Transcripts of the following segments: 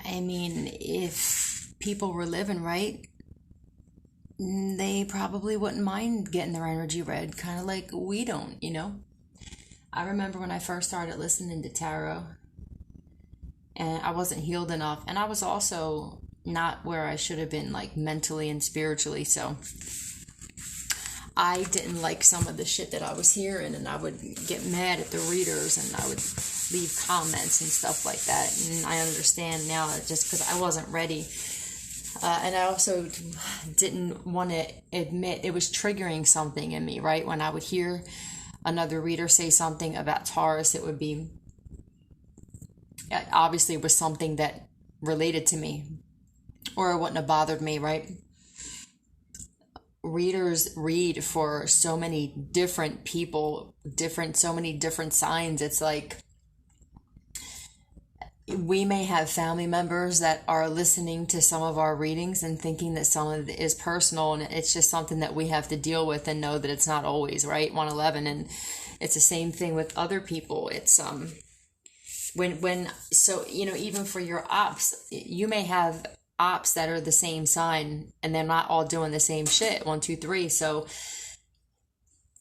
I mean, if people were living right, they probably wouldn't mind getting their energy read, kind of like we don't. I remember when I first started listening to tarot, and I wasn't healed enough, and I was also not where I should have been, like mentally and spiritually, so I didn't like some of the shit that I was hearing, and I would get mad at the readers, and I would leave comments and stuff like that. And I understand now that just because I wasn't ready. And I also didn't want to admit it was triggering something in me, right? When I would hear another reader say something about Taurus, it would be, obviously it was something that related to me, or it wouldn't have bothered me, right? Readers read for so many different people, so many different signs. It's like we may have family members that are listening to some of our readings and thinking that some of it is personal, and it's just something that we have to deal with and know that it's not always, right? 111. And it's the same thing with other people. It's so even for your ops, you may have ops that are the same sign and they're not all doing the same shit. 1, 2, 3. So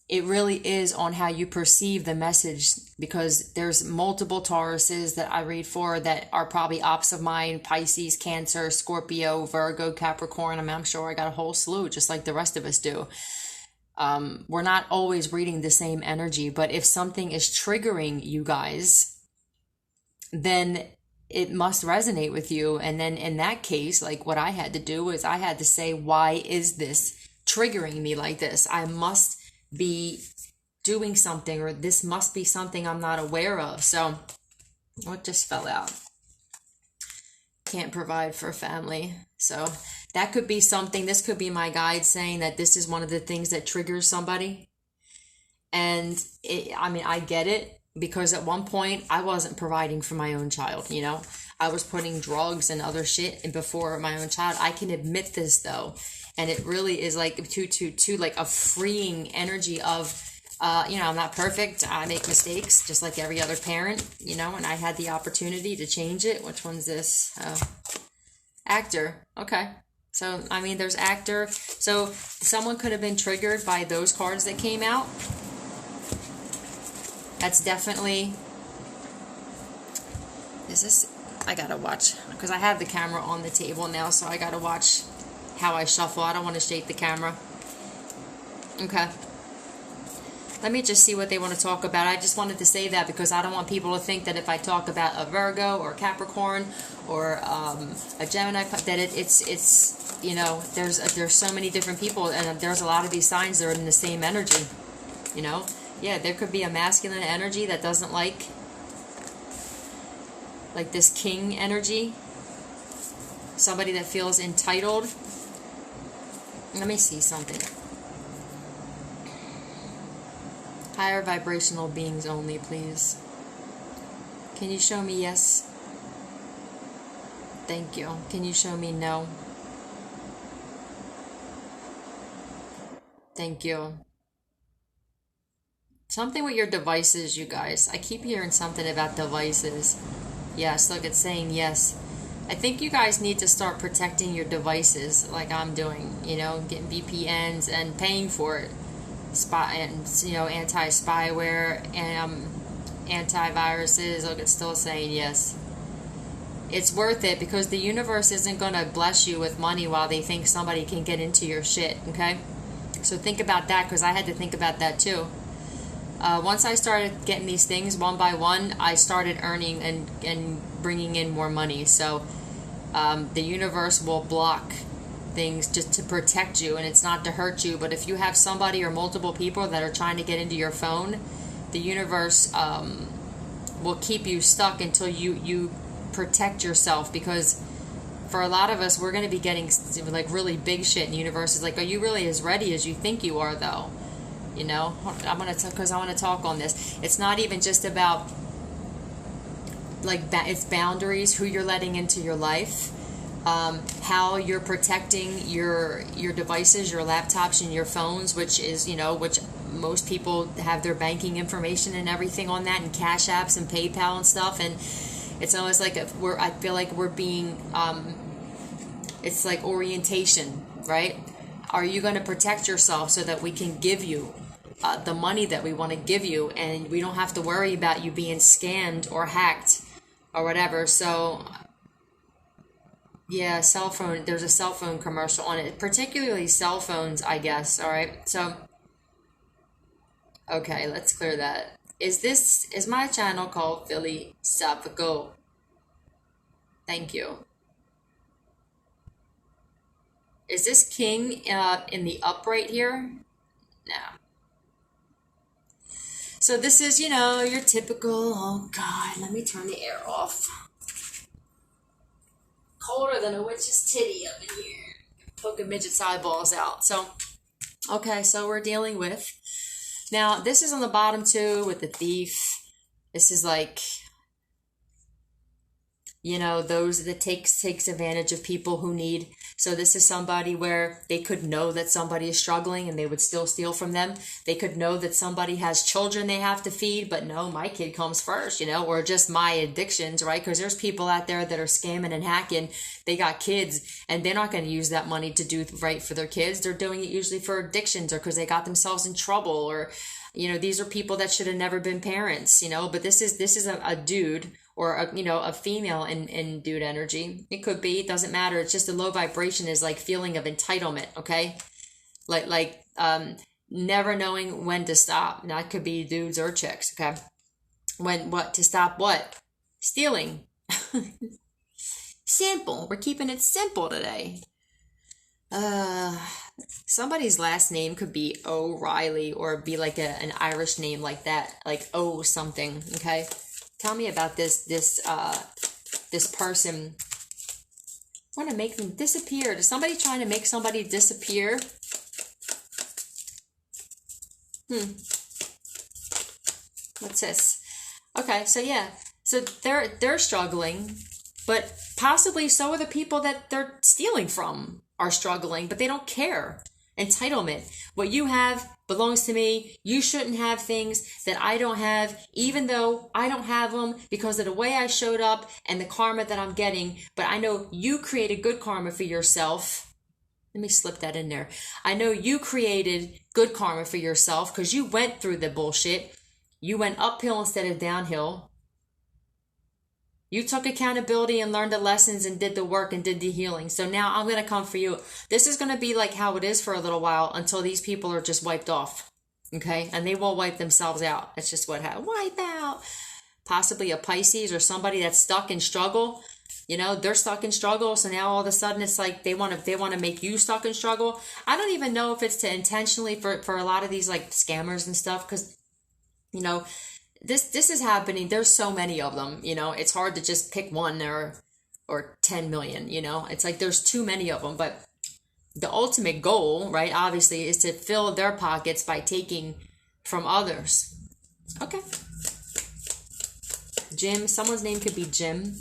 it really is on how you perceive the message, because there's multiple Tauruses that I read for that are probably ops of mine: Pisces, Cancer, Scorpio, Virgo, Capricorn. I mean, I'm sure I got a whole slew, just like the rest of us do. We're not always reading the same energy, but if something is triggering you guys, then it must resonate with you. And then in that case, like what I had to do is I had to say, why is this triggering me like this? I must be doing something, or this must be something I'm not aware of. So what just fell out? Can't provide for family. So that could be something. This could be my guide saying that this is one of the things that triggers somebody. And I get it, because at one point I wasn't providing for my own child. I was putting drugs and other shit in before my own child. I can admit this though. And it really is like like a freeing energy of, I'm not perfect. I make mistakes just like every other parent, and I had the opportunity to change it. Which one's this? Actor. Okay. So, there's actor. So someone could have been triggered by those cards that came out. That's definitely, I gotta watch, because I have the camera on the table now, so I gotta watch how I shuffle. I don't want to shake the camera. Okay. Let me just see what they want to talk about. I just wanted to say that because I don't want people to think that if I talk about a Virgo or Capricorn or a Gemini, that it's there's so many different people, and there's a lot of these signs that are in the same energy. Yeah, there could be a masculine energy that doesn't like this king energy. Somebody that feels entitled. Let me see something. Higher vibrational beings only, please. Can you show me yes? Thank you. Can you show me no? Thank you. Something with your devices, you guys. I keep hearing something about devices. Yes, look, it's saying yes. I think you guys need to start protecting your devices like I'm doing, getting VPNs and paying for it. Anti-spyware and antiviruses. Look, it's still saying yes. It's worth it, because the universe isn't going to bless you with money while they think somebody can get into your shit, okay? So think about that, because I had to think about that too. Once I started getting these things one by one, I started earning and bringing in more money. So the universe will block things just to protect you, and it's not to hurt you. But if you have somebody or multiple people that are trying to get into your phone, the universe will keep you stuck until you protect yourself. Because for a lot of us, we're going to be getting like really big shit, and the universe is like, are you really as ready as you think you are though? Because I want to talk on this. It's not even just about it's boundaries, who you're letting into your life, how you're protecting your devices, your laptops and your phones, which most people have their banking information and everything on that, and cash apps and PayPal and stuff. And It's almost like I feel like we're being, it's like orientation, right? Are you going to protect yourself so that we can give you the money that we want to give you, and we don't have to worry about you being scammed or hacked or whatever? So yeah, cell phone, there's a cell phone commercial on it, particularly cell phones, I guess. All right. So, okay, let's clear that. Is my channel called Philly Sapphico? Thank you. Is this king in the upright here? No. So this is, your typical, oh God, let me turn the air off. Colder than a witch's titty up in here. Poking midget's eyeballs out. So, okay, so we're dealing with, now this is on the bottom too with the thief. This is like, those that takes advantage of people who need. So this is somebody where they could know that somebody is struggling and they would still steal from them. They could know that somebody has children they have to feed, but no, my kid comes first, or just my addictions, right? Because there's people out there that are scamming and hacking. They got kids and they're not going to use that money to do right for their kids. They're doing it usually for addictions or because they got themselves in trouble, or these are people that should have never been parents, but this is a dude or a female in dude energy. It could be, it doesn't matter. It's just a low vibration is like feeling of entitlement. Okay. Like never knowing when to stop. Now it could be dudes or chicks. Okay. To stop what? Stealing. Simple. We're keeping it simple today. Somebody's last name could be O'Reilly or be like an Irish name like that, like O something. Okay. Tell me about this person. Want to make them disappear. Is somebody trying to make somebody disappear? What's this? Okay, so yeah. So they're struggling, but possibly so are the people that they're stealing from are struggling, but they don't care. Entitlement. What you have belongs to me. You shouldn't have things that I don't have, even though I don't have them because of the way I showed up and the karma that I'm getting. But I know you created good karma for yourself. Let me slip that in there. I know you created good karma for yourself because you went through the bullshit. You went uphill instead of downhill. You took accountability and learned the lessons and did the work and did the healing. So now I'm going to come for you. This is going to be like how it is for a little while until these people are just wiped off. Okay? And they will wipe themselves out. That's just what happens. Wipe out. Possibly a Pisces or somebody that's stuck in struggle. They're stuck in struggle. So now all of a sudden it's like they want to make you stuck in struggle. I don't even know if it's to intentionally for a lot of these like scammers and stuff. Because, this is happening. There's so many of them, it's hard to just pick one or 10 million, it's like there's too many of them. But the ultimate goal, right, obviously, is to fill their pockets by taking from others. Okay. Jim, someone's name could be Jim.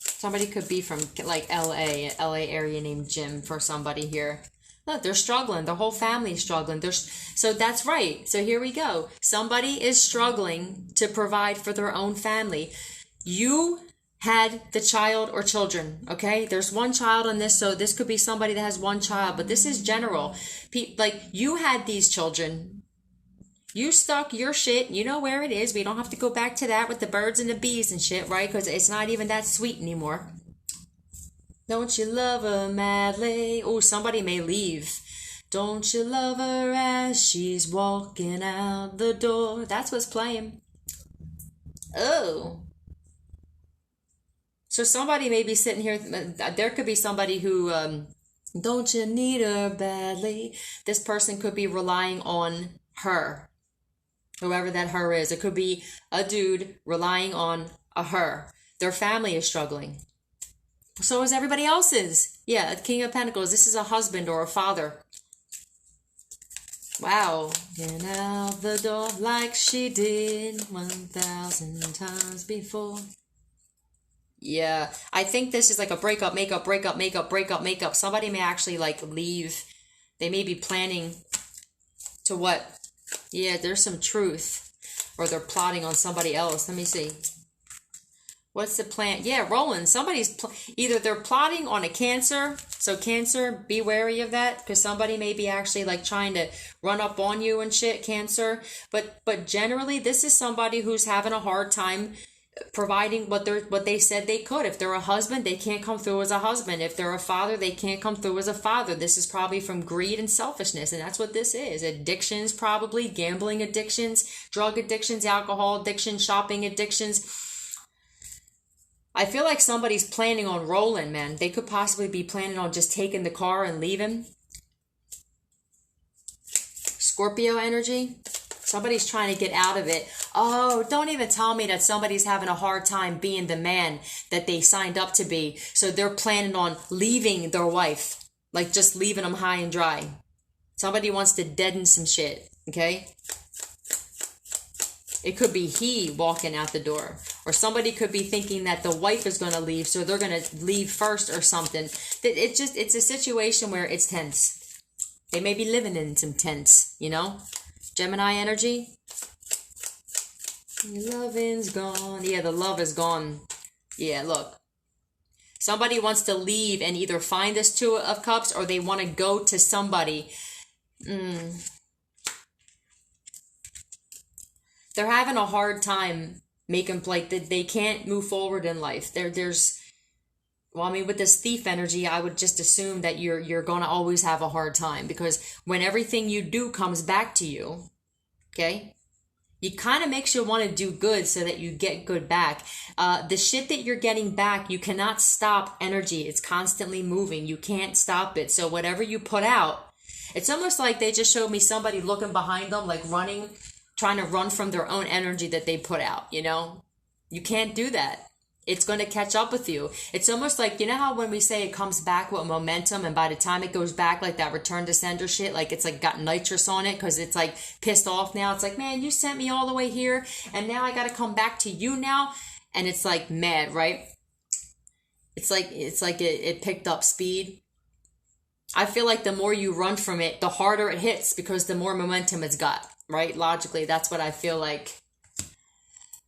Somebody could be from like LA area named Jim for somebody here. Look, they're struggling. The whole family is struggling. So that's right. So here we go. Somebody is struggling to provide for their own family. You had the child or children, okay? There's one child on this, so this could be somebody that has one child, but this is general. Like, you had these children. You stuck your shit. You know where it is. We don't have to go back to that with the birds and the bees and shit, right? Because it's not even that sweet anymore. Don't you love her madly? Oh, somebody may leave. Don't you love her as she's walking out the door? That's what's playing. Oh. So somebody may be sitting here. There could be somebody who, don't you need her badly? This person could be relying on her. Whoever that her is. It could be a dude relying on a her. Their family is struggling. So is everybody else's. Yeah, King of Pentacles. This is a husband or a father. Wow. In out the door like she did 1,000 times before. Yeah, I think this is like a breakup, makeup, breakup, makeup, breakup, makeup. Somebody may actually like leave. They may be planning to what? Yeah, there's some truth. Or they're plotting on somebody else. Let me see. What's the plan? Yeah, rolling. Somebody's either they're plotting on a Cancer. So Cancer, be wary of that, because somebody may be actually like trying to run up on you and shit, Cancer. But generally, this is somebody who's having a hard time providing what they said they could. If they're a husband, they can't come through as a husband. If they're a father, they can't come through as a father. This is probably from greed and selfishness, and that's what this is. Addictions, probably gambling addictions, drug addictions, alcohol addictions, shopping addictions. I feel like somebody's planning on rolling, man. They could possibly be planning on just taking the car and leaving. Scorpio energy. Somebody's trying to get out of it. Oh, don't even tell me that somebody's having a hard time being the man that they signed up to be. So they're planning on leaving their wife. Like just leaving them high and dry. Somebody wants to deaden some shit. Okay? It could be he walking out the door. Or somebody could be thinking that the wife is going to leave, so they're going to leave first or something. It's a situation where it's tense. They may be living in some tense, you know? Gemini energy. Loving's gone. Yeah, the love is gone. Yeah, look. Somebody wants to leave and either find this Two of Cups or they want to go to somebody. They're having a hard time making, like, they can't move forward in life. Well, I mean, with this Thief energy, I would just assume that you're going to always have a hard time, because when everything you do comes back to you, okay, it kind of makes you want to do good so that you get good back. The shit that you're getting back, you cannot stop energy. It's constantly moving. You can't stop it. So whatever you put out, it's almost like they just showed me somebody looking behind them, like running, trying to run from their own energy that they put out, you know? You can't do that. It's going to catch up with you. It's almost like, you know how when we say it comes back with momentum, and by the time it goes back, like that return to sender shit, like it's like got nitrous on it because it's like pissed off now. It's like, man, you sent me all the way here and now I got to come back to you now. And it's like mad, right? It's like it picked up speed. I feel like the more you run from it, the harder it hits because the more momentum it's got, right? Logically, that's what I feel like.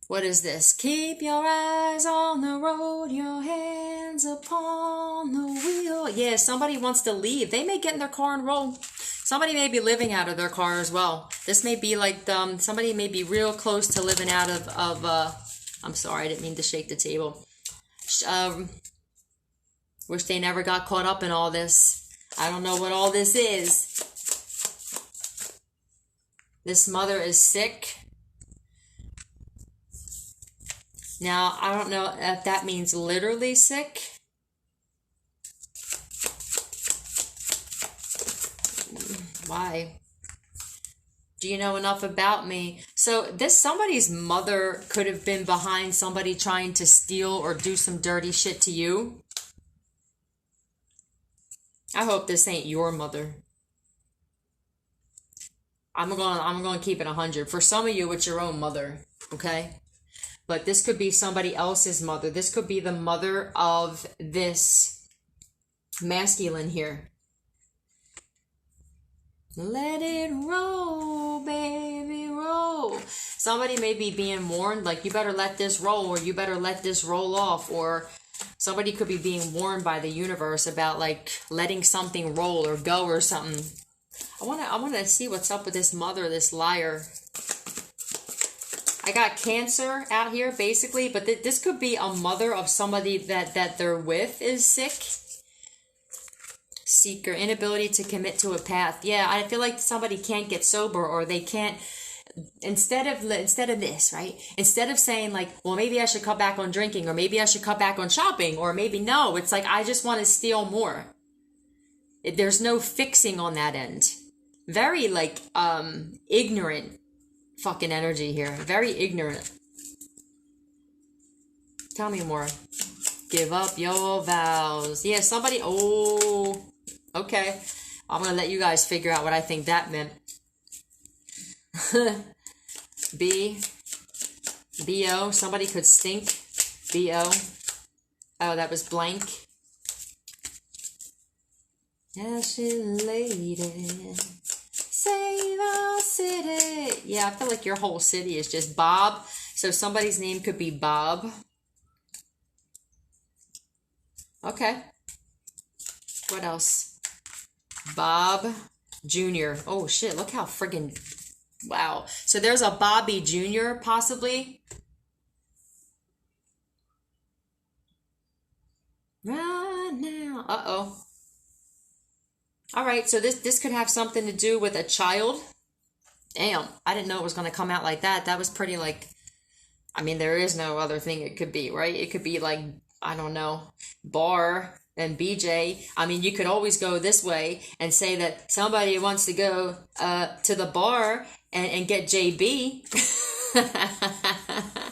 What is this? Keep your eyes on the road, your hands upon the wheel. Yeah, somebody wants to leave. They may get in their car and roll. Somebody may be living out of their car as well. This may be like somebody may be real close to living out of I'm sorry, I didn't mean to shake the table. Wish they never got caught up in all this. I don't know what all this is. This mother is sick. Now, I don't know if that means literally sick. Why? Do you know enough about me? So somebody's mother could have been behind somebody trying to steal or do some dirty shit to you. I hope this ain't your mother. I'm going to keep it 100. For some of you, it's your own mother, okay? But this could be somebody else's mother. This could be the mother of this masculine here. Let it roll, baby, roll. Somebody may be being warned, like, you better let this roll, or you better let this roll off, or somebody could be being warned by the universe about, like, letting something roll or go or something. I want to see what's up with this mother, this liar. I got Cancer out here, basically, but this could be a mother of somebody that they're with is sick. Seeker, inability to commit to a path. Yeah, I feel like somebody can't get sober, or they can't, instead of this, right? Instead of saying like, well, maybe I should cut back on drinking, or maybe I should cut back on shopping, or maybe no, it's like, I just want to steal more. There's no fixing on that end. Very like, ignorant fucking energy here. Very ignorant. Tell me more. Give up your vows. Yeah, somebody. Oh, okay. I'm gonna let you guys figure out what I think that meant. B-O. Somebody could stink. B-O. Oh, that was blank. Ashy lady. Save our city. Yeah, I feel like your whole city is just Bob. So somebody's name could be Bob. Okay. What else? Bob Jr. Oh shit, look how friggin' wow. So there's a Bobby Jr. possibly. Right now. Uh-oh. All right, so this could have something to do with a child. Damn, I didn't know it was going to come out like that. That was pretty like, I mean, there is no other thing it could be, right? It could be like, I don't know, bar and BJ. I mean, you could always go this way and say that somebody wants to go to the bar and get JB.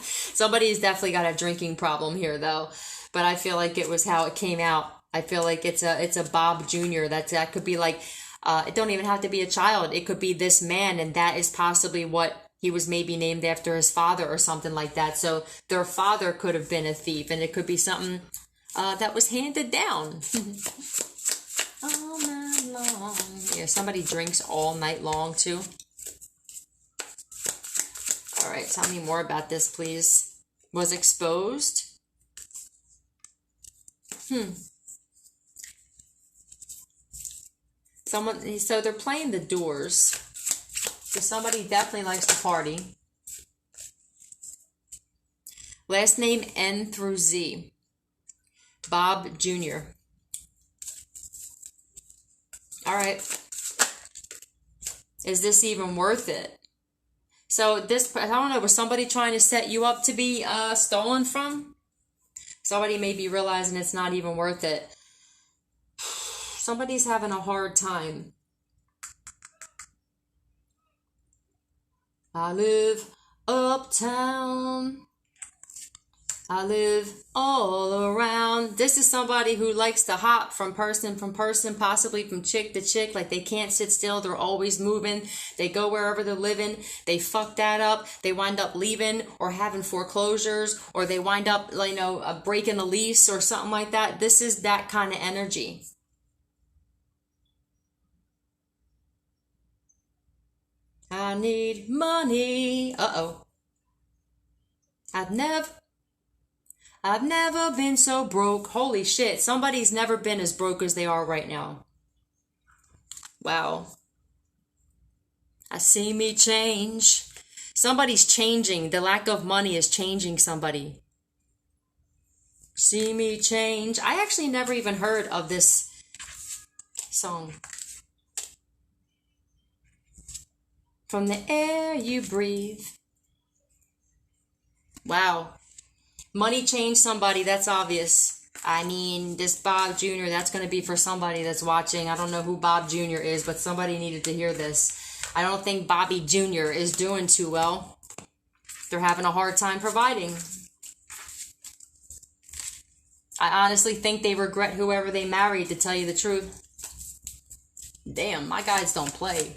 Somebody's definitely got a drinking problem here, though. But I feel like it was how it came out. I feel like it's a Bob Jr. That could be like, it don't even have to be a child. It could be this man, and that is possibly what he was maybe named after his father or something like that. So their father could have been a thief, and it could be something that was handed down. All night long. Yeah, somebody drinks all night long too. All right, tell me more about this, please. Was exposed. So they're playing the Doors. So somebody definitely likes to party. Last name N through Z. Bob Jr. All right. Is this even worth it? So this, I don't know, was somebody trying to set you up to be stolen from? Somebody may be realizing it's not even worth it. Somebody's having a hard time. I live uptown. I live all around. This is somebody who likes to hop from person, possibly from chick to chick. Like they can't sit still. They're always moving. They go wherever they're living. They fuck that up. They wind up leaving or having foreclosures, or they wind up, breaking a lease or something like that. This is that kind of energy. I need money. Uh-oh. I've never been so broke. Holy shit. Somebody's never been as broke as they are right now. Wow. I see me change. Somebody's changing. The lack of money is changing somebody. See me change. I actually never even heard of this song. From the air you breathe. Wow. Money changed somebody, that's obvious. I mean, this Bob Jr., that's going to be for somebody that's watching. I don't know who Bob Jr. is, but somebody needed to hear this. I don't think Bobby Jr. is doing too well. They're having a hard time providing. I honestly think they regret whoever they married, to tell you the truth. Damn, my guys don't play.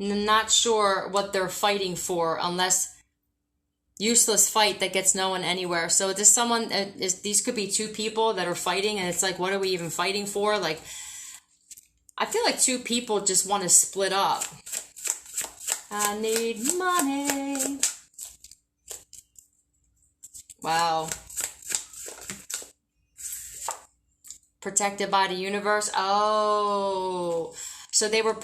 Not sure what they're fighting for, unless useless fight that gets no one anywhere. So this someone these could be two people that are fighting, and it's like, what are we even fighting for? Like, I feel like two people just want to split up. I need money. Wow. Protected by the universe. Oh. So they were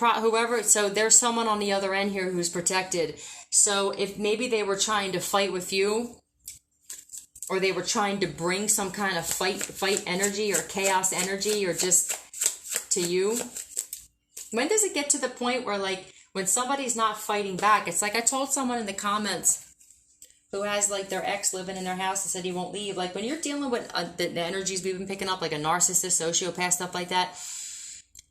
so there's someone on the other end here who's protected. So if maybe they were trying to fight with you, or they were trying to bring some kind of fight energy or chaos energy, or just to you. When does it get to the point where, like, when somebody's not fighting back, it's like I told someone in the comments who has like their ex living in their house and said he won't leave. Like, when you're dealing with the energies we've been picking up, like a narcissist, sociopath, stuff like that,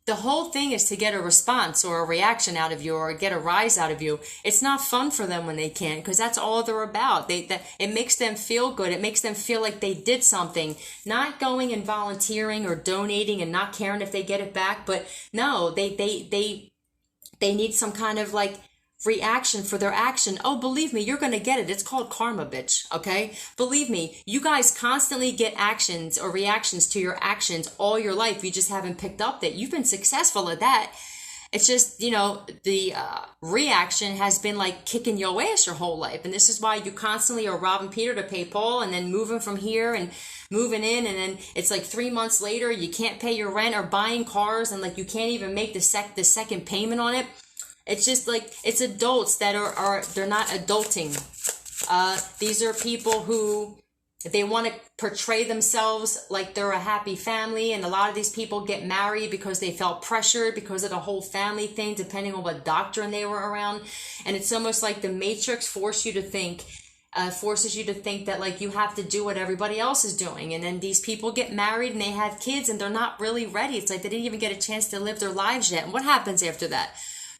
the whole thing is to get a response or a reaction out of you, or get a rise out of you. It's not fun for them when they can't, because that's all they're about. It makes them feel good. It makes them feel like they did something. Not going and volunteering or donating and not caring if they get it back. But no, they need some kind of like reaction for their action. Oh, believe me, you're going to get it. It's called karma, bitch. Okay? Believe me, you guys constantly get actions or reactions to your actions all your life. You just haven't picked up that you've been successful at that. It's just, the reaction has been like kicking your ass your whole life. And this is why you constantly are robbing Peter to pay Paul, and then moving from here and moving in. And then it's like 3 months later, you can't pay your rent, or buying cars, and like you can't even make the second payment on it. It's just like, it's adults that they're not adulting. These are people who, they want to portray themselves like they're a happy family. And a lot of these people get married because they felt pressured because of the whole family thing, depending on what doctrine they were around. And it's almost like the Matrix forces you to think that like you have to do what everybody else is doing. And then these people get married and they have kids and they're not really ready. It's like they didn't even get a chance to live their lives yet. And what happens after that?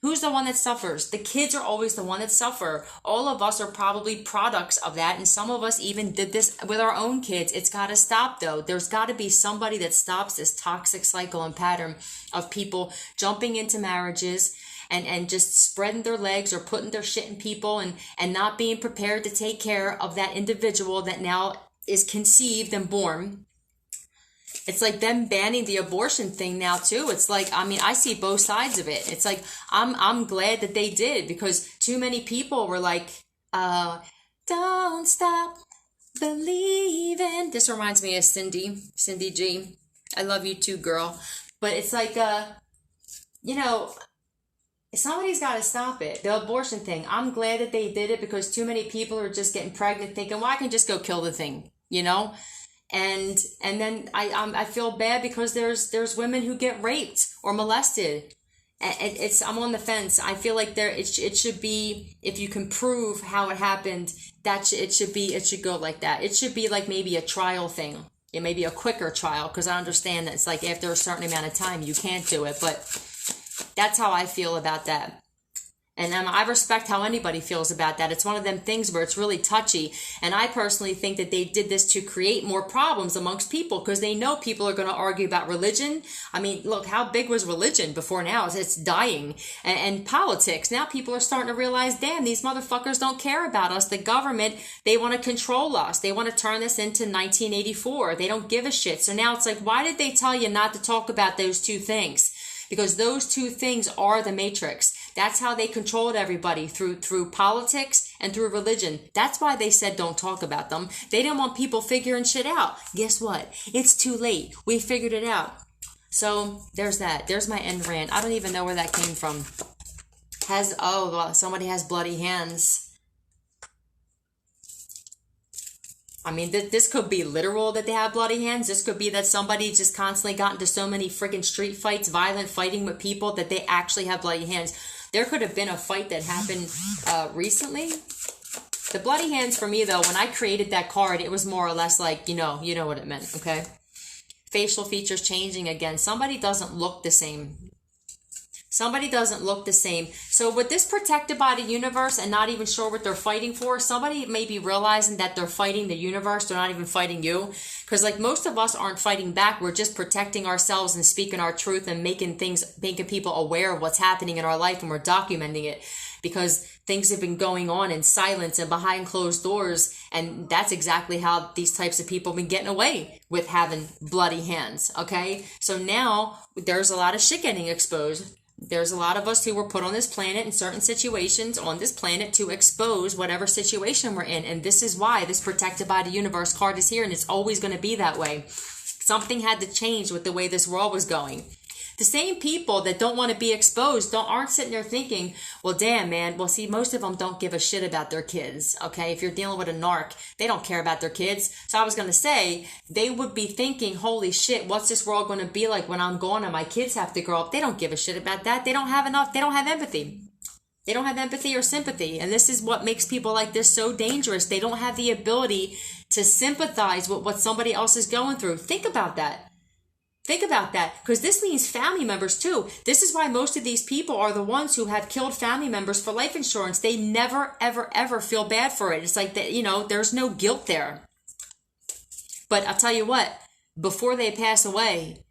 Who's the one that suffers? The kids are always the one that suffer. All of us are probably products of that. And some of us even did this with our own kids. It's got to stop, though. There's got to be somebody that stops this toxic cycle and pattern of people jumping into marriages and just spreading their legs or putting their shit in people and not being prepared to take care of that individual that now is conceived and born. It's like them banning the abortion thing now too. It's like, I mean, I see both sides of it. It's like, I'm glad that they did, because too many people were like, don't stop believing. This reminds me of Cindy G. I love you too, girl. But it's like, somebody's got to stop it. The abortion thing. I'm glad that they did it, because too many people are just getting pregnant thinking, well, I can just go kill the thing, And then I feel bad because there's women who get raped or molested. I'm on the fence. I feel like it should be, if you can prove how it happened, it should go like that. It should be like maybe a trial thing. It may be a quicker trial, because I understand that it's like after a certain amount of time you can't do it, but that's how I feel about that. And I respect how anybody feels about that. It's one of them things where it's really touchy. And I personally think that they did this to create more problems amongst people, because they know people are going to argue about religion. I mean, look, how big was religion before now? It's dying. And politics. Now people are starting to realize, damn, these motherfuckers don't care about us. The government, they want to control us. They want to turn this into 1984. They don't give a shit. So now it's like, why did they tell you not to talk about those two things? Because those two things are the Matrix. That's how they controlled everybody, through politics and through religion. That's why they said don't talk about them. They didn't want people figuring shit out. Guess what? It's too late. We figured it out. So there's that. There's my end rant. I don't even know where that came from. Somebody has bloody hands. I mean, this could be literal that they have bloody hands. This could be that somebody just constantly got into so many freaking street fights, violent fighting with people, that they actually have bloody hands. There could have been a fight that happened recently. The bloody hands for me, though, when I created that card, it was more or less like, you know what it meant, okay? Facial features changing again. Somebody doesn't look the same. Somebody doesn't look the same. So with this protected by the universe and not even sure what they're fighting for, somebody may be realizing that they're fighting the universe. They're not even fighting you. Because like most of us aren't fighting back. We're just protecting ourselves and speaking our truth and making people aware of what's happening in our life, and we're documenting it. Because things have been going on in silence and behind closed doors. And that's exactly how these types of people have been getting away with having bloody hands. Okay? So now there's a lot of shit getting exposed. There's a lot of us who were put on this planet in certain situations on this planet to expose whatever situation we're in. And this is why this protected by the universe card is here, and it's always going to be that way. Something had to change with the way this world was going. The same people that don't want to be exposed aren't sitting there thinking, well, damn, man. Well, see, most of them don't give a shit about their kids, okay? If you're dealing with a narc, they don't care about their kids. So I was going to say, they would be thinking, holy shit, what's this world going to be like when I'm gone and my kids have to grow up? They don't give a shit about that. They don't have empathy. They don't have empathy or sympathy. And this is what makes people like this so dangerous. They don't have the ability to sympathize with what somebody else is going through. Think about that. Think about that, because this means family members too. This is why most of these people are the ones who have killed family members for life insurance. They never, ever, ever feel bad for it. It's like that, there's no guilt there. But I'll tell you what, before they pass away,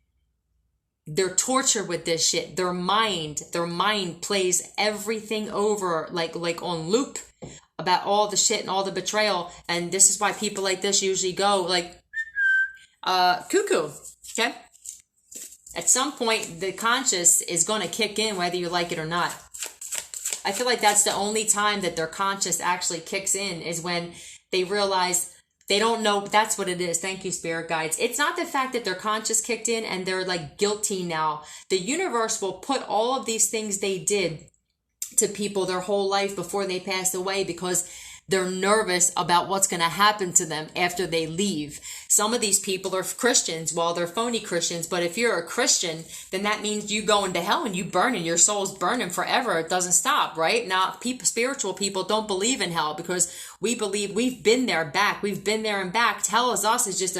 they're tortured with this shit. Their mind plays everything over like on loop about all the shit and all the betrayal. And this is why people like this usually go like cuckoo. Okay? At some point, the conscious is going to kick in whether you like it or not. I feel like that's the only time that their conscious actually kicks in is when they realize they don't know. That's what it is. Thank you, spirit guides. It's not the fact that their conscious kicked in and they're like guilty now. The universe will put all of these things they did to people their whole life before they passed away because they're nervous about what's going to happen to them after they leave. Some of these people are Christians. Well, they're phony Christians, but if you're a Christian, then that means you go into hell and you burn and your soul's burning forever. It doesn't stop, right? Now, spiritual people don't believe in hell because we believe we've been there back. We've been there and back. Hell is us. It's just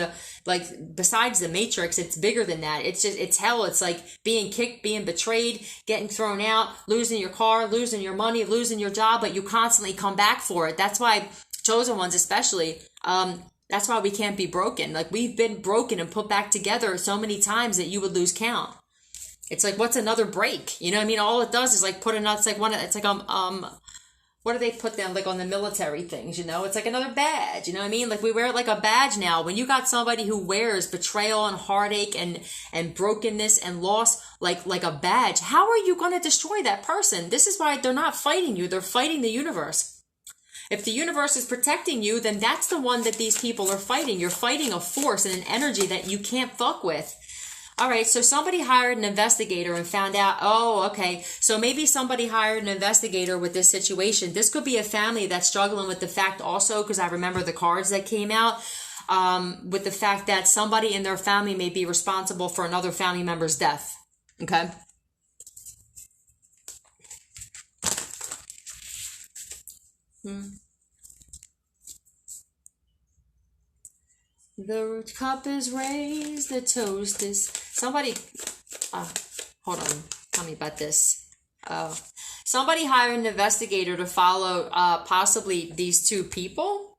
besides the matrix, it's bigger than that. It's hell. It's like being kicked, being betrayed, getting thrown out, losing your car, losing your money, losing your job, but you constantly come back for it. That's why chosen ones, especially, that's why we can't be broken. Like we've been broken and put back together so many times that you would lose count. It's like, what's another break? You know what I mean? All it does is like put another, what do they put down like on the military things, you know? It's like another badge, you know what I mean? Like we wear it like a badge now. When you got somebody who wears betrayal and heartache and brokenness and loss like a badge, how are you going to destroy that person? This is why they're not fighting you. They're fighting the universe. If the universe is protecting you, then that's the one that these people are fighting. You're fighting a force and an energy that you can't fuck with. All right, so somebody hired an investigator and found out, oh, okay, so maybe somebody hired an investigator with this situation. This could be a family that's struggling with the fact also, because I remember the cards that came out, with the fact that somebody in their family may be responsible for another family member's death. Okay? The cup is raised, the toast is... Somebody... hold on. Tell me about this. Somebody hired an investigator to follow possibly these two people.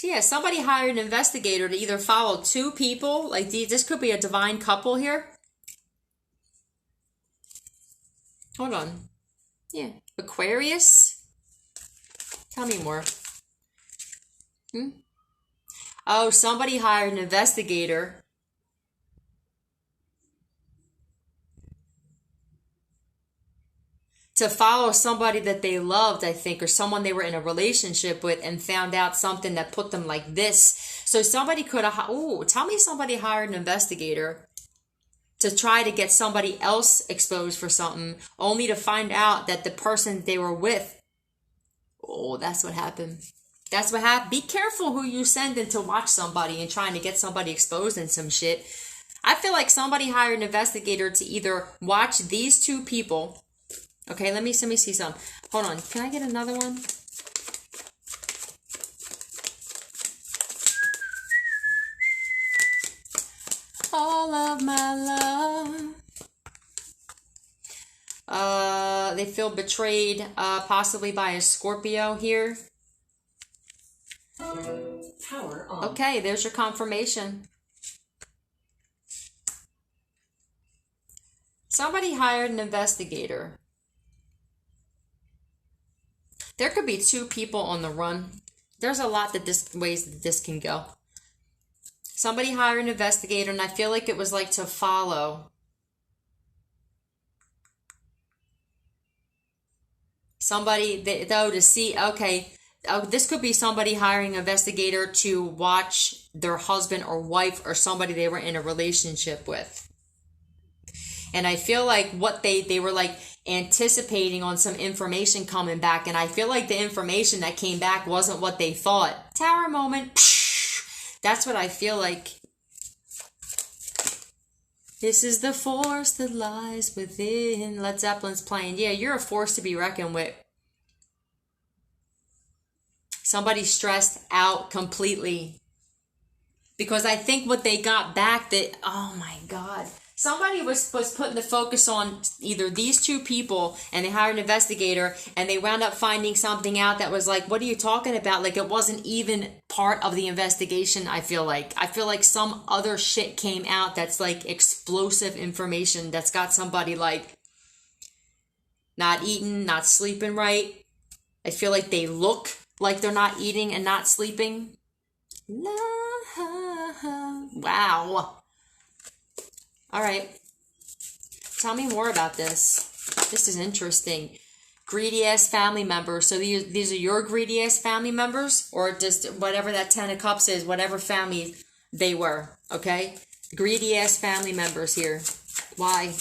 Yeah, somebody hired an investigator to either follow two people. Like this could be a divine couple here. Hold on. Yeah. Aquarius. Tell me more. Oh, somebody hired an investigator to follow somebody that they loved, I think, or someone they were in a relationship with and found out something that put them like this. So somebody could have, tell me somebody hired an investigator to try to get somebody else exposed for something, only to find out that the person they were with, that's what happened. That's what happened. Be careful who you send in to watch somebody and trying to get somebody exposed in some shit. I feel like somebody hired an investigator to either watch these two people. Okay, let me see some. Hold on. Can I get another one? All of my love. They feel betrayed, possibly by a Scorpio here. Power on. Okay, there's your confirmation. Somebody hired an investigator. There could be two people on the run. There's a lot ways that this can go. Somebody hired an investigator, and I feel like it was like to follow somebody, though, to see, okay, this could be somebody hiring an investigator to watch their husband or wife or somebody they were in a relationship with. And I feel like what they were like anticipating on some information coming back. And I feel like the information that came back wasn't what they thought. Tower moment. That's what I feel like. This is the force that lies within. Led Zeppelin's playing. Yeah, you're a force to be reckoned with. Somebody's stressed out completely. Because I think what they got back that, oh my God. Somebody was putting the focus on either these two people and they hired an investigator and they wound up finding something out that was like, what are you talking about? Like it wasn't even part of the investigation, I feel like. I feel like some other shit came out that's like explosive information that's got somebody like not eating, not sleeping right. I feel like they look like they're not eating and not sleeping. Love. Wow. All right. Tell me more about this. This is interesting. Greedy ass family members. So these are your greedy ass family members, or just whatever that 10 of cups is, whatever family they were. Okay? Greedy ass family members here. Why?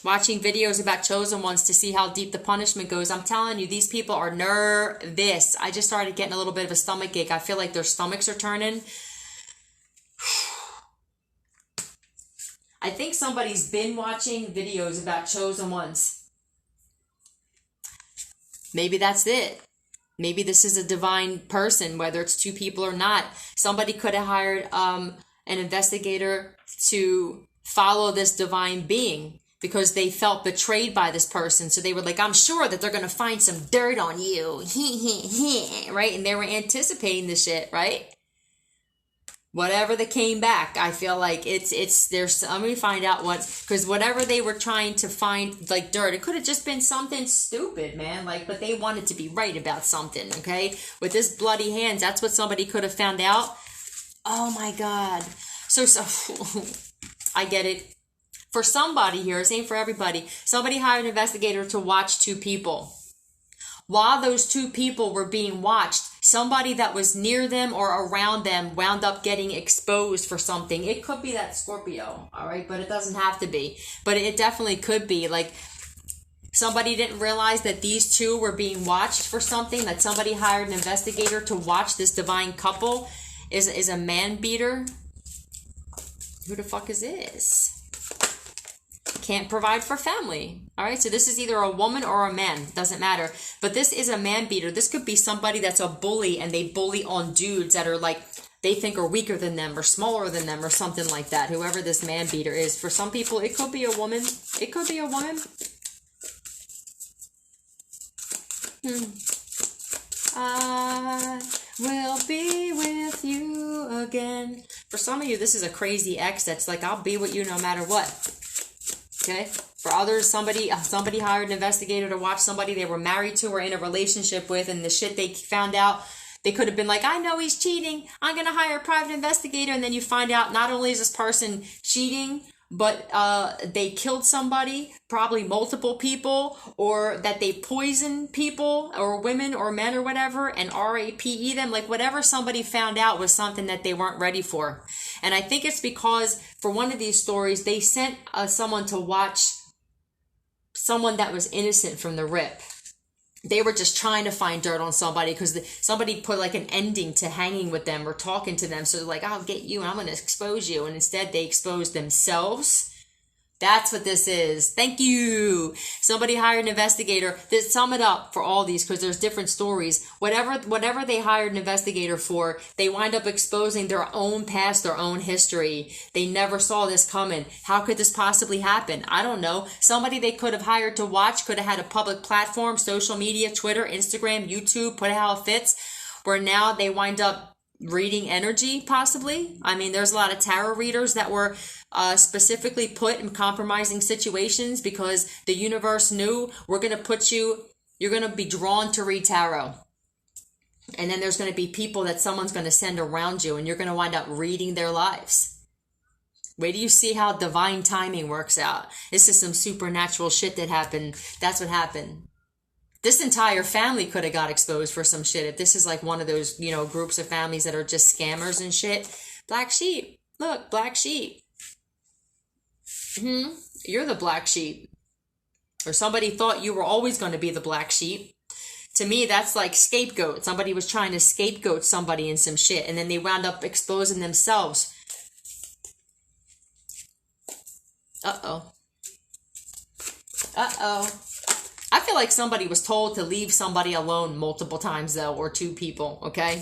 Watching videos about chosen ones to see how deep the punishment goes. I'm telling you, these people are nervous. I just started getting a little bit of a stomach ache. I feel like their stomachs are turning. I think somebody's been watching videos about chosen ones. Maybe that's it. Maybe this is a divine person, whether it's two people or not. Somebody could have hired an investigator to follow this divine being because they felt betrayed by this person. So they were like, I'm sure that they're going to find some dirt on you. Right? And they were anticipating this shit, right? Whatever that came back, I feel like there's, let me find out what, because whatever they were trying to find, like dirt, it could have just been something stupid, man, like, but they wanted to be right about something, okay? With this bloody hands, that's what somebody could have found out. Oh my God. So, I get it. For somebody here, this ain't for everybody, somebody hired an investigator to watch two people. While those two people were being watched, somebody that was near them or around them wound up getting exposed for something. It could be that Scorpio, all right? But it doesn't have to be. But it definitely could be. Like, somebody didn't realize that these two were being watched for something, that somebody hired an investigator to watch this divine couple is a man-beater. Who the fuck is this? Can't provide for family. All right, so this is either a woman or a man, doesn't matter, but this is a man beater. This could be somebody that's a bully and they bully on dudes that are like they think are weaker than them or smaller than them or something like that. Whoever this man beater is, for some people it could be a woman. It could be a woman. I will be with you again. For some of you, this is a crazy ex that's like, I'll be with you no matter what. Okay. For others, somebody hired an investigator to watch somebody they were married to or in a relationship with, and the shit they found out, they could have been like, I know he's cheating, I'm going to hire a private investigator. And then you find out not only is this person cheating, but they killed somebody, probably multiple people, or that they poisoned people or women or men or whatever, and RAPE them. Like, whatever somebody found out was something that they weren't ready for. And I think it's because for one of these stories, they sent someone to watch someone that was innocent from the rip. They were just trying to find dirt on somebody because somebody put like an ending to hanging with them or talking to them. So they're like, I'll get you and I'm going to expose you. And instead they exposed themselves. That's what this is. Thank you. Somebody hired an investigator. Sum it up for all these because there's different stories. Whatever they hired an investigator for, they wind up exposing their own past, their own history. They never saw this coming. How could this possibly happen? I don't know. Somebody they could have hired to watch could have had a public platform, social media, Twitter, Instagram, YouTube, put it how it fits, where now they wind up reading energy, possibly. I mean, there's a lot of tarot readers that were specifically put in compromising situations because the universe knew you're going to be drawn to read tarot. And then there's going to be people that someone's going to send around you and you're going to wind up reading their lives. Wait do you see how divine timing works out? This is some supernatural shit that happened. That's what happened. This entire family could have got exposed for some shit. If this is like one of those, groups of families that are just scammers and shit. Black sheep. Look, black sheep. You're the black sheep. Or somebody thought you were always going to be the black sheep. To me, that's like scapegoat. Somebody was trying to scapegoat somebody in some shit. And then they wound up exposing themselves. Uh-oh. I feel like somebody was told to leave somebody alone multiple times, though, or two people, okay?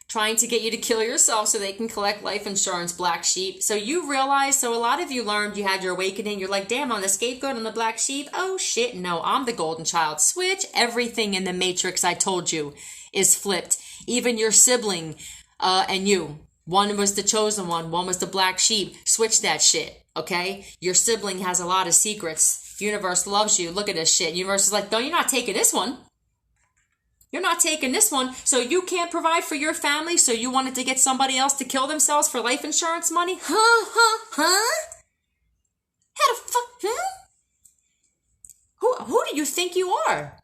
Trying to get you to kill yourself so they can collect life insurance, black sheep. So you realize, so a lot of you learned, you had your awakening, you're like, damn, I'm the scapegoat, I'm the black sheep. Oh, shit, no, I'm the golden child. Switch. Everything in the matrix I told you is flipped. Even your sibling and you. One was the chosen one was the black sheep. Switch that shit, okay? Your sibling has a lot of secrets. Universe loves you. Look at this shit. Universe is like, no, you're not taking this one. You're not taking this one. So you can't provide for your family, so you wanted to get somebody else to kill themselves for life insurance money? Huh? How the fuck? Who do you think you are?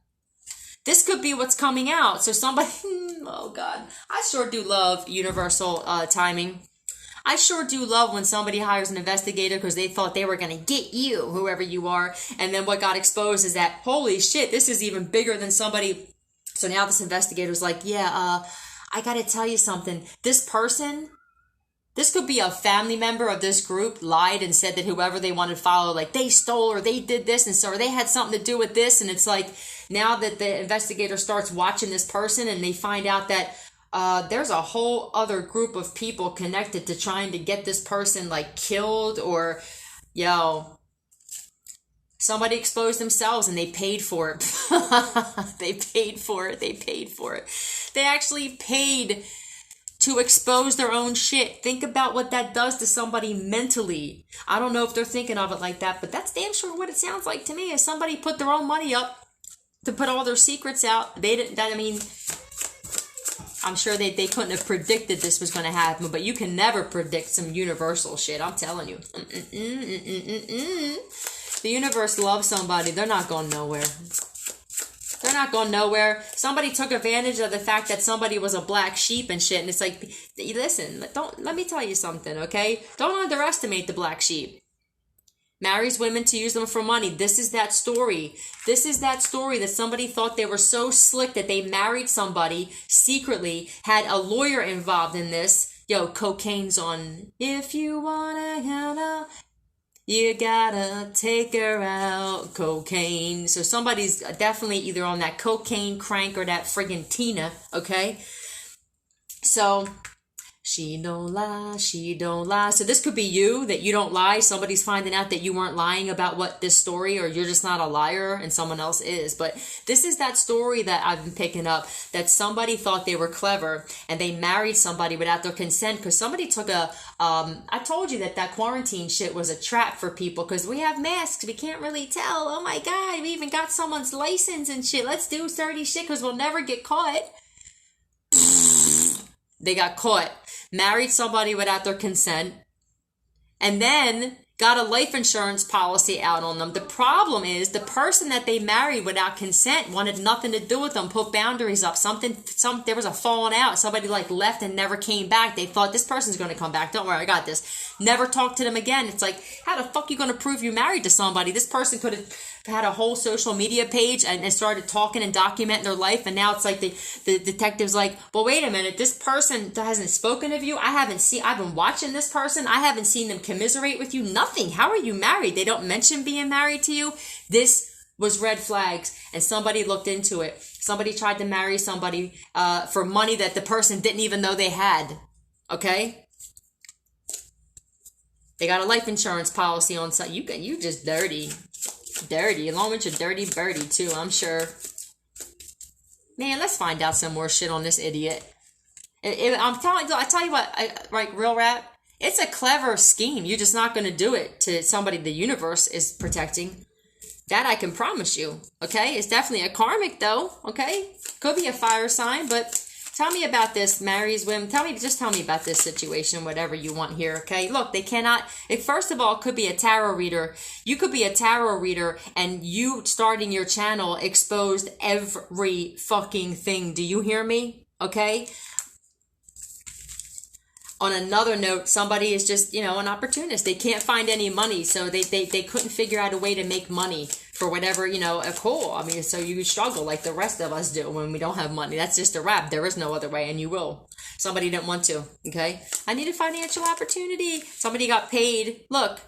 This could be what's coming out. So somebody, oh God, I sure do love universal timing. I sure do love when somebody hires an investigator because they thought they were going to get you, whoever you are. And then what got exposed is that, holy shit, this is even bigger than somebody. So now this investigator's like, yeah, I got to tell you something. This person, this could be a family member of this group, lied and said that whoever they wanted to follow, like they stole or they did this and so, or they had something to do with this. And it's like, now that the investigator starts watching this person and they find out that there's a whole other group of people connected to trying to get this person like killed, or somebody exposed themselves and they paid for it. They paid for it. They actually paid to expose their own shit. Think about what that does to somebody mentally. I don't know if they're thinking of it like that, but that's damn sure what it sounds like to me. Is somebody put their own money up to put all their secrets out. They didn't, I mean, I'm sure they couldn't have predicted this was going to happen, but you can never predict some universal shit. I'm telling you. The universe loves somebody. They're not going nowhere. They're not going nowhere. Somebody took advantage of the fact that somebody was a black sheep and shit. And it's like, listen, let me tell you something, okay? Don't underestimate the black sheep. Marries women to use them for money. This is that story. This is that story that somebody thought they were so slick that they married somebody secretly, had a lawyer involved in this. Yo, cocaine's on. If you wanna get out, you gotta take her out. Cocaine. So somebody's definitely either on that cocaine crank or that friggin' Tina, okay? So she don't lie, she don't lie. So this could be you, that you don't lie. Somebody's finding out that you weren't lying about what this story, or you're just not a liar and someone else is. But this is that story that I've been picking up, that somebody thought they were clever and they married somebody without their consent because somebody took I told you that quarantine shit was a trap for people because we have masks. We can't really tell. Oh my God, we even got someone's license and shit. Let's do dirty shit because we'll never get caught. They got caught. Married somebody without their consent, and then got a life insurance policy out on them. The problem is the person that they married without consent wanted nothing to do with them, put boundaries up. There was a falling out. Somebody like left and never came back. They thought this person's going to come back. Don't worry, I got this. Never talk to them again. It's like, how the fuck are you going to prove you married to somebody? This person could have had a whole social media page and started talking and documenting their life, and now it's like the detective's like, well, wait a minute, this person hasn't spoken of you. I've been watching this person. I haven't seen them commiserate with you. Nothing. How are you married? They don't mention being married to you. This was red flags, and somebody looked into it. Somebody tried to marry somebody for money that the person didn't even know they had. Okay? They got a life insurance policy on something. You just dirty, along with your dirty birdie too, I'm sure. Man, let's find out some more shit on this idiot. I tell you what, like real rap, it's a clever scheme. You're just not going to do it to somebody the universe is protecting. That I can promise you. Okay, it's definitely a karmic though. Okay, could be a fire sign, but. Tell me about this, marries women. Just tell me about this situation, whatever you want here, okay? Look, they cannot, first of all, it could be a tarot reader. You could be a tarot reader and you starting your channel exposed every fucking thing. Do you hear me? Okay? On another note, somebody is just, an opportunist. They can't find any money, so they couldn't figure out a way to make money for whatever, cool. I mean, so you struggle like the rest of us do when we don't have money. That's just a wrap. There is no other way, and you will. Somebody didn't want to, okay? I need a financial opportunity. Somebody got paid, look,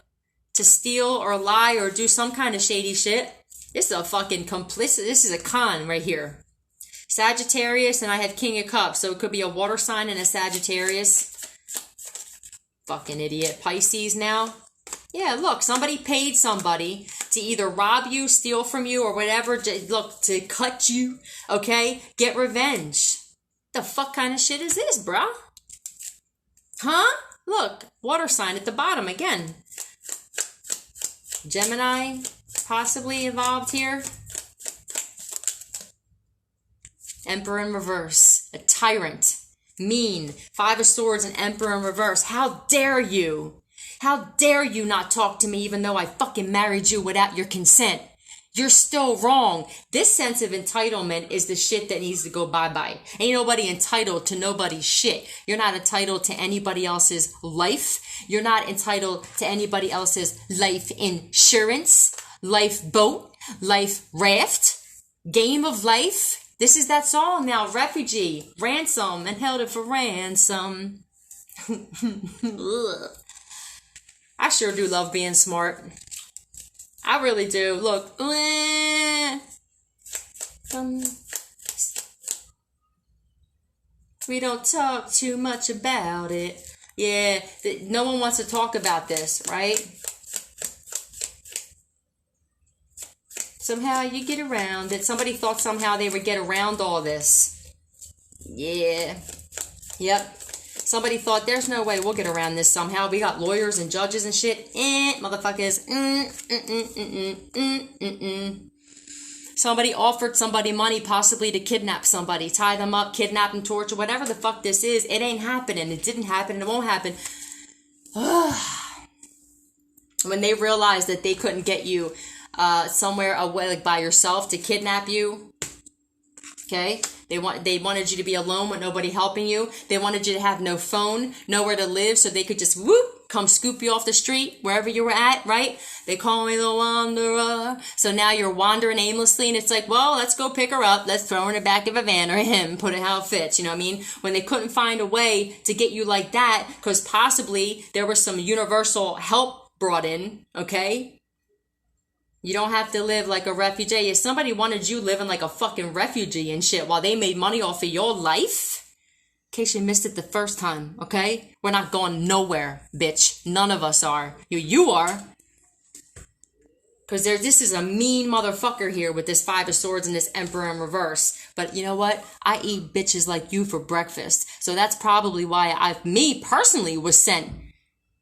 to steal or lie or do some kind of shady shit. This is a fucking complicit. This is a con right here. Sagittarius, and I have King of Cups, so it could be a water sign and a Sagittarius. Fucking idiot. Pisces now. Yeah, look, somebody paid somebody to either rob you, steal from you, or whatever, to cut you, okay? Get revenge. The fuck kind of shit is this, bruh? Huh? Look, water sign at the bottom again. Gemini possibly involved here. Emperor in reverse. A tyrant. Mean. Five of Swords and Emperor in reverse. How dare you? How dare you not talk to me even though I fucking married you without your consent? You're still wrong. This sense of entitlement is the shit that needs to go bye-bye. Ain't nobody entitled to nobody's shit. You're not entitled to anybody else's life. You're not entitled to anybody else's life insurance, life boat, life raft, game of life. This is that song now, Refugee, Ransom, and held it for ransom. I sure do love being smart. I really do. Look. We don't talk too much about it. Yeah, no one wants to talk about this, right? Somehow you get around it. Somebody thought somehow they would get around all this. Yeah. Yep. Somebody thought there's no way we'll get around this somehow. We got lawyers and judges and shit. Motherfuckers. Somebody offered somebody money possibly to kidnap somebody. Tie them up, kidnap them, torture, whatever the fuck this is. It ain't happening. It didn't happen. It won't happen. When they realized that they couldn't get you somewhere away, like by yourself, to kidnap you. Okay? They wanted you to be alone with nobody helping you. They wanted you to have no phone, nowhere to live, so they could just come scoop you off the street wherever you were at, right? They call me the wanderer. So now you're wandering aimlessly, and it's like, well, let's go pick her up. Let's throw her in the back of a van or him, put it how it fits. You know what I mean? When they couldn't find a way to get you like that, because possibly there was some universal help brought in, okay? You don't have to live like a refugee. If somebody wanted you living like a fucking refugee and shit while they made money off of your life, in case you missed it the first time, okay? We're not going nowhere, bitch. None of us are. You are. Because this is a mean motherfucker here with this Five of Swords and this Emperor in reverse. But you know what? I eat bitches like you for breakfast. So that's probably why me personally was sent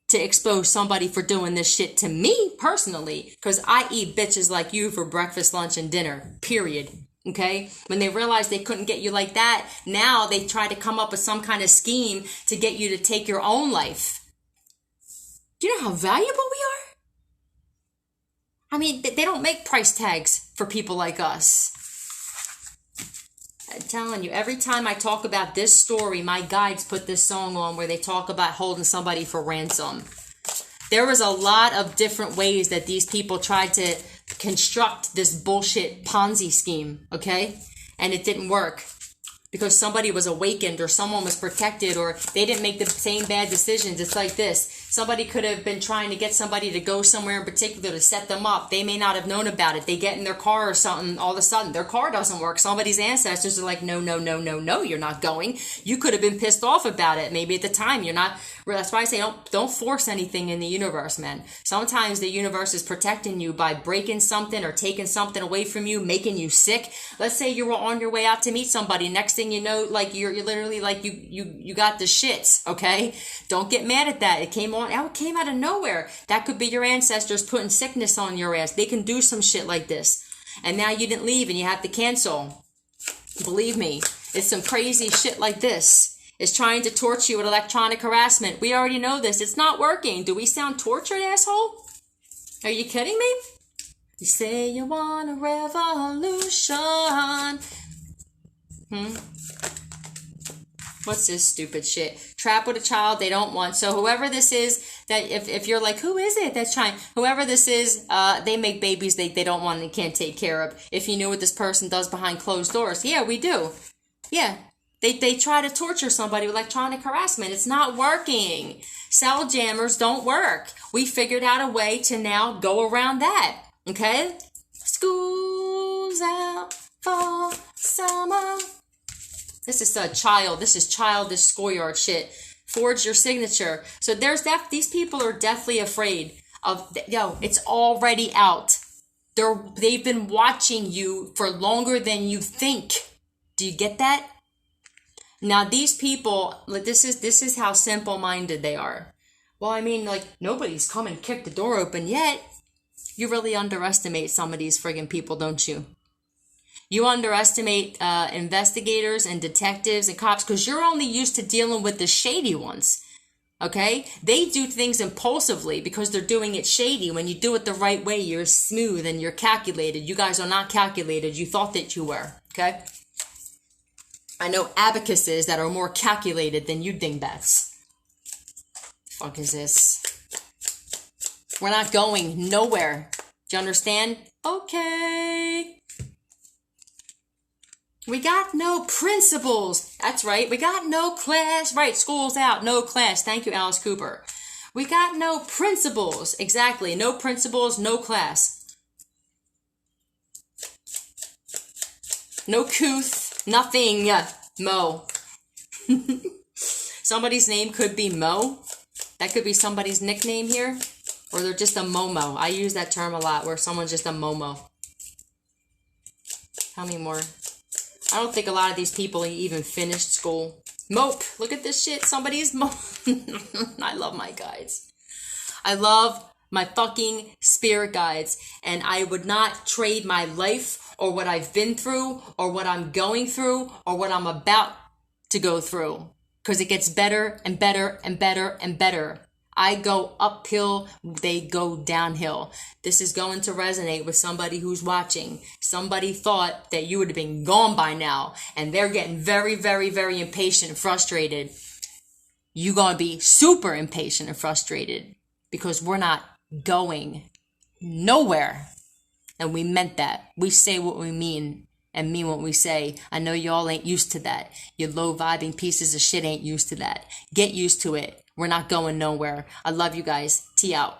to expose somebody for doing this shit to me personally, because I eat bitches like you for breakfast, lunch, and dinner, period. Okay? When they realized they couldn't get you like that, now they try to come up with some kind of scheme to get you to take your own life. Do you know how valuable we are? I mean, they don't make price tags for people like us. I'm telling you, every time I talk about this story, my guides put this song on where they talk about holding somebody for ransom. There was a lot of different ways that these people tried to construct this bullshit Ponzi scheme, okay? And it didn't work because somebody was awakened or someone was protected or they didn't make the same bad decisions. It's like this. Somebody could have been trying to get somebody to go somewhere in particular to set them up. They may not have known about it. They get in their car or something. All of a sudden, their car doesn't work. Somebody's ancestors are like, no, you're not going. You could have been pissed off about it. Maybe at the time you're not. That's why I say don't force anything in the universe, man. Sometimes the universe is protecting you by breaking something or taking something away from you, making you sick. Let's say you were on your way out to meet somebody. Next thing you know, like you're literally like you got the shits, okay? Don't get mad at that. It came out of nowhere. That could be your ancestors putting sickness on your ass. They can do some shit like this. And now you didn't leave and you have to cancel. Believe me, it's some crazy shit like this. It's trying to torture you with electronic harassment. We already know this. It's not working. Do we sound tortured, asshole? Are you kidding me? You say you want a revolution. What's this stupid shit? Trap with a child they don't want. So whoever this is, that if you're like, who is it that's trying? Whoever this is, they make babies they don't want and can't take care of. If you knew what this person does behind closed doors. Yeah, we do. Yeah. They try to torture somebody with electronic harassment. It's not working. Cell jammers don't work. We figured out a way to now go around that. Okay? School's out for summer. This is childish schoolyard shit. Forge your signature. So these people are deathly afraid of, it's already out. They've been watching you for longer than you think. Do you get that? Now these people, this is how simple-minded they are. Well, I mean, like, nobody's come and kicked the door open yet. You really underestimate some of these friggin' people, don't you? You underestimate investigators and detectives and cops because you're only used to dealing with the shady ones. Okay? They do things impulsively because they're doing it shady. When you do it the right way, you're smooth and you're calculated. You guys are not calculated. You thought that you were. Okay? I know abacuses that are more calculated than you dingbats. Fuck is this? We're not going nowhere. Do you understand? Okay. We got no principles. That's right. We got no class. Right. School's out. No class. Thank you, Alice Cooper. We got no principles. Exactly. No principles. No class. No couth. Nothing. Mo. Somebody's name could be Mo. That could be somebody's nickname here. Or they're just a Momo. I use that term a lot where someone's just a Momo. How many more? I don't think a lot of these people even finished school. Mope. Look at this shit. Somebody's mope. I love my guides. I love my fucking spirit guides. And I would not trade my life or what I've been through or what I'm going through or what I'm about to go through. Because it gets better and better and better and better. I go uphill, they go downhill. This is going to resonate with somebody who's watching. Somebody thought that you would have been gone by now, and they're getting very, very, very impatient and frustrated. You're going to be super impatient and frustrated because we're not going nowhere. And we meant that. We say what we mean and mean what we say. I know y'all ain't used to that. You low-vibing pieces of shit ain't used to that. Get used to it. We're not going nowhere. I love you guys. Tea out.